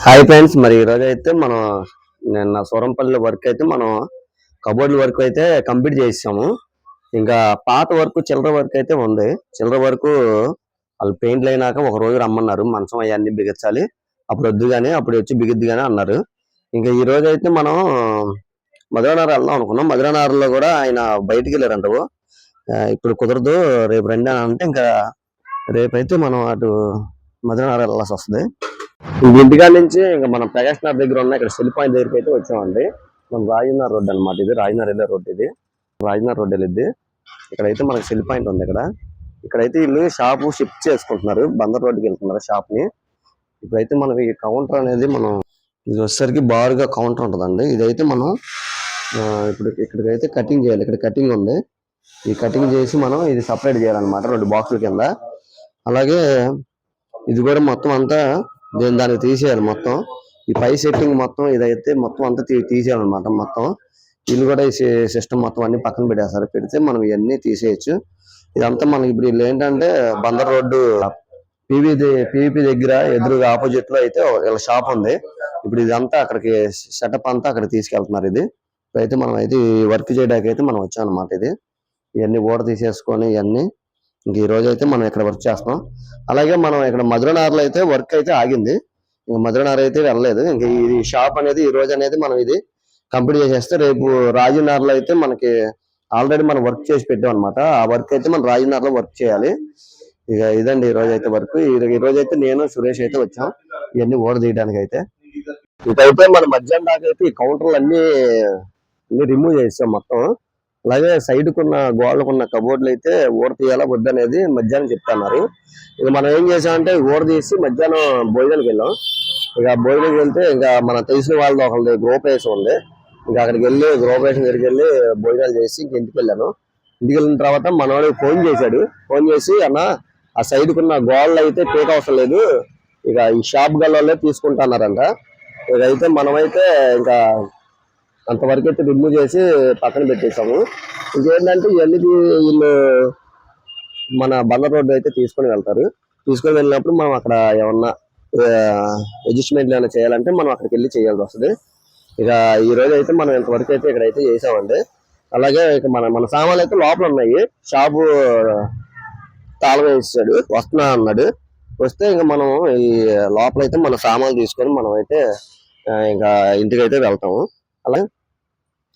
Hi friends, మరి ఈరోజు అయితే మనం నిన్న సూరంపల్లి వర్క్ అయితే మనం కబోర్డ్ వర్క్ అయితే కంప్లీట్ చేసాము. ఇంకా పాత వర్క్ చిల్లర వర్క్ అయితే ఉంది. చిల్లర వర్క్ వాళ్ళు పెయింట్లు అయినాక ఒక రోజు రమ్మన్నారు. మంచం అవన్నీ బిగించాలి, అప్పుడు వద్దు కానీ అప్పుడు వచ్చి బిగిద్ది కానీ అన్నారు. ఇంకా ఈ రోజు అయితే మనం మధురనగర్ వెళ్దాం అనుకున్నాం. మధురనగర్లో కూడా ఆయన బయటికి వెళ్ళారంట. ఇప్పుడు కుదరదు, రేపు రండి అని అంటే ఇంకా రేపైతే మనం అటు మధురనగర్ వెళ్ళాల్సి వస్తుంది. ఇంటికాడ నుంచి ఇంకా మనం ప్రకాష్ నగర్ దగ్గర ఉన్న ఇక్కడ సెల్ పాయింట్ దగ్గరికి అయితే వచ్చామండి. మనం రాజనగర్ రోడ్ అనమాట. ఇది రాజనగర్ వెళ్ళే రోడ్. ఇది రాజనగర్ రోడ్ వెళ్ళిద్ది. ఇక్కడైతే మనకి సెల్ పాయింట్ ఉంది. ఇక్కడైతే వీళ్ళు షాప్ షిఫ్ట్ చేసుకుంటున్నారు. బందర్ రోడ్డుకి వెళ్తున్నారు షాప్ ని. ఇప్పుడైతే మనకి కౌంటర్ అనేది మనం ఇది వచ్చేసరికి బారుగా కౌంటర్ ఉంటుందండి. ఇదైతే మనం ఇప్పుడు ఇక్కడికైతే కటింగ్ చేయాలి. ఇక్కడ కటింగ్ ఉంది. ఈ కటింగ్ చేసి మనం ఇది సపరేట్ చేయాలన్నమాట 2 బాక్సుల కింద. అలాగే ఇది కూడా మొత్తం అంతా దానికి తీసేయాలి. మొత్తం ఈ పై సెట్టింగ్ మొత్తం ఇదైతే మొత్తం అంతా తీసేయాలన్నమాట. మొత్తం వీళ్ళు కూడా ఈ సిస్టమ్ మొత్తం అన్ని పక్కన పెట్టేస్తారు. పెడితే మనం ఇవన్నీ తీసేయచ్చు. ఇదంతా మనకి ఇప్పుడు వీళ్ళు ఏంటంటే బందర్ రోడ్డు పీవీపీ దగ్గర ఎదురుగా ఆపోజిట్ లో అయితే వీళ్ళ షాప్ ఉంది. ఇప్పుడు ఇదంతా అక్కడికి సెటప్ అంతా అక్కడ తీసుకెళ్తున్నారు. ఇది అయితే మనం అయితే వర్క్ చేయడానికి అయితే మనం వచ్చాం అనమాట. ఇది ఇవన్నీ ఓడ తీసేసుకొని ఇవన్నీ ఇంక ఈ రోజు అయితే మనం ఇక్కడ వర్క్ చేస్తాం. అలాగే మనం ఇక్కడ మధురనగర్లో అయితే వర్క్ అయితే ఆగింది. ఇంకా మధురనగర్ అయితే వెళ్ళలేదు. ఇంక ఈ షాప్ అనేది ఈ రోజు అనేది మనం ఇది కంప్లీట్ చేసేస్తే రేపు రాజనగర్లో అయితే మనకి ఆల్రెడీ మనం వర్క్ చేసి పెట్టాం అనమాట. ఆ వర్క్ అయితే మనం రాజనగర్లో వర్క్ చేయాలి. ఇక ఇదండి ఈ రోజు అయితే వర్క్. ఈ రోజు అయితే నేను సురేష్ అయితే వచ్చాం ఇవన్నీ ఓడ తీయడానికి అయితే. ఇదైతే మన మధ్యాహ్నం దాకా అయితే ఈ కౌంటర్లు అన్ని రిమూవ్ చేసాం మొత్తం. అలాగే సైడ్ కున్న గోడలకున్న కబోర్డులు అయితే ఊడ తీయాలా వద్దు అనేది మధ్యాహ్నం చెప్తున్నారు. ఇక మనం ఏం చేసామంటే ఊడ తీసి మధ్యాహ్నం భోజనానికి వెళ్ళాం. ఇక భోజనానికి వెళ్తే ఇంకా మన తెలిసిన వాళ్ళది ఒకళ్ళది గృహప్రవేశం ఉంది. ఇంకా అక్కడికి వెళ్ళి గృహప్రవేశం దగ్గరికి వెళ్ళి భోజనాలు చేసి ఇంటికి వెళ్ళాను. ఇంటికి వెళ్ళిన తర్వాత మనవాడికి ఫోన్ చేశాడు. ఫోన్ చేసి అన్న ఆ సైడ్ కున్న గోడలు అయితే పీక అవసరం లేదు, ఇక ఈ షాప్ గల్లోనే తీసుకుంటున్నారంట. ఇక అయితే మనమైతే ఇంకా అంతవరకు అయితే రిమూవ్ చేసి పక్కన పెట్టేసాము. ఇంకేంటంటే ఇవన్నీ వీళ్ళు మన బందర్ రోడ్డు అయితే తీసుకొని వెళ్తారు. తీసుకొని వెళ్ళినప్పుడు మనం అక్కడ ఏమన్నా అడ్జస్ట్మెంట్లు ఏమైనా చేయాలంటే మనం అక్కడికి వెళ్ళి చేయాల్సి వస్తుంది. ఇక ఈ రోజు అయితే మనం ఇంతవరకు అయితే ఇక్కడైతే చేసామండి. అలాగే ఇక మన సామాన్లు అయితే లోపల ఉన్నాయి. షాపు తాళం వేసాడు, వస్తున్నా అన్నాడు. వస్తే ఇంకా మనం ఈ లోపల అయితే మన సామాన్లు తీసుకొని మనం అయితే ఇంకా ఇంటికైతే వెళ్తాము. అలాగే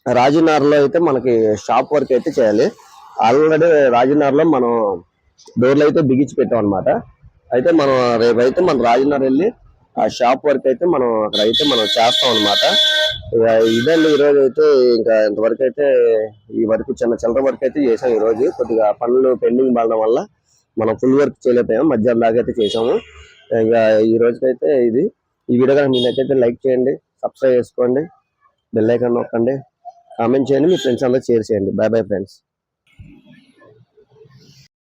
రాజనగర్లో అయితే మనకి షాప్ వర్క్ అయితే చేయాలి. ఆల్రెడీ రాజనగర్లో మనం డోర్లు అయితే బిగించి పెట్టాం అనమాట. అయితే మనం రేపైతే మనం రాజనగర్ వెళ్ళి ఆ షాప్ వర్క్ అయితే మనం అక్కడ అయితే మనం చేస్తాం అనమాట. ఇదండి ఈరోజు అయితే. ఇంకా ఇంతవరకు అయితే ఈ వర్క్ చిల్లర వర్క్ అయితే చేసాం. ఈ రోజు కొద్దిగా పనులు పెండింగ్ పడడం వల్ల మనం ఫుల్ వర్క్ చేయలేకపోయాం. మధ్యాహ్నం దాకా అయితే చేసాము. ఇంకా ఈ రోజుకైతే ఇది. ఈ వీడియో కనుక మీకు నచ్చితే లైక్ చేయండి, సబ్స్క్రైబ్ చేసుకోండి, బెల్ ఐకాన్ నొక్కండి, కామెంట్ చేయండి, మీ ఫ్రెండ్స్ అందరూ షేర్ చేయండి. By bye friends.